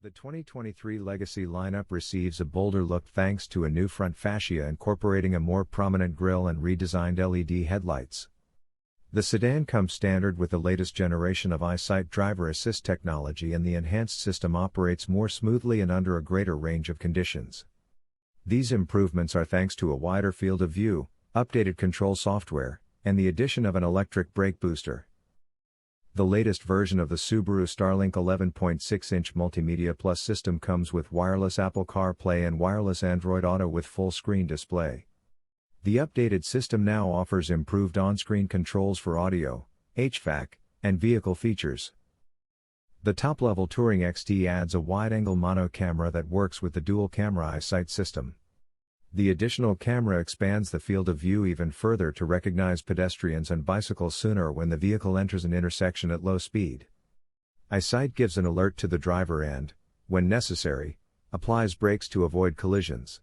The 2023 Legacy lineup receives a bolder look thanks to a new front fascia incorporating a more prominent grille and redesigned LED headlights. The sedan comes standard with the latest generation of EyeSight driver assist technology, and the enhanced system operates more smoothly and under a greater range of conditions. These improvements are thanks to a wider field of view, updated control software, and the addition of an electric brake booster. The latest version of the Subaru STARLINK 11.6-inch Multimedia Plus system comes with wireless Apple CarPlay and wireless Android Auto with full-screen display. The updated system now offers improved on-screen controls for audio, HVAC, and vehicle features. The top-level Touring XT adds a wide-angle mono camera that works with the dual-camera EyeSight system. The additional camera expands the field of view even further to recognize pedestrians and bicycles sooner when the vehicle enters an intersection at low speed. EyeSight gives an alert to the driver and, when necessary, applies brakes to avoid collisions.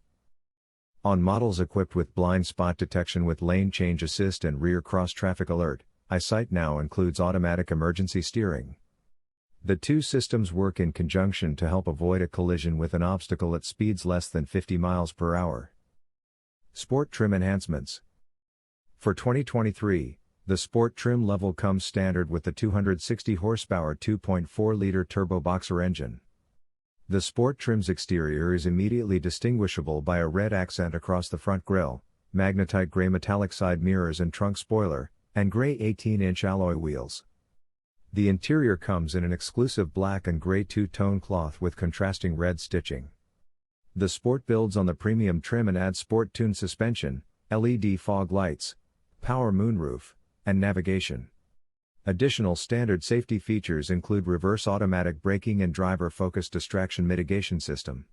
On models equipped with blind spot detection with lane change assist and rear cross-traffic alert, EyeSight now includes automatic emergency steering. The two systems work in conjunction to help avoid a collision with an obstacle at speeds less than 50 miles per hour. Sport trim enhancements. For 2023, the sport trim level comes standard with the 260 horsepower 2.4-liter turbo boxer engine. The sport trim's exterior is immediately distinguishable by a red accent across the front grille, magnetite gray metallic side mirrors and trunk spoiler, and gray 18-inch alloy wheels. The interior comes in an exclusive black and gray two-tone cloth with contrasting red stitching. The Sport builds on the premium trim and adds sport-tuned suspension, LED fog lights, power moonroof, and navigation. Additional standard safety features include reverse automatic braking and driver-focused distraction mitigation system.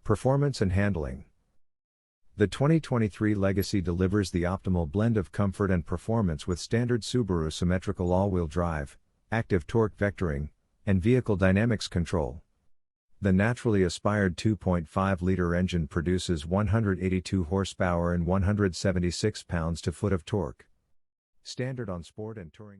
Performance and handling. The 2023 Legacy delivers the optimal blend of comfort and performance with standard Subaru symmetrical all-wheel drive, active torque vectoring, and vehicle dynamics control. The naturally aspired 2.5-liter engine produces 182 horsepower and 176 pounds-to-foot of torque. Standard on Sport and Touring.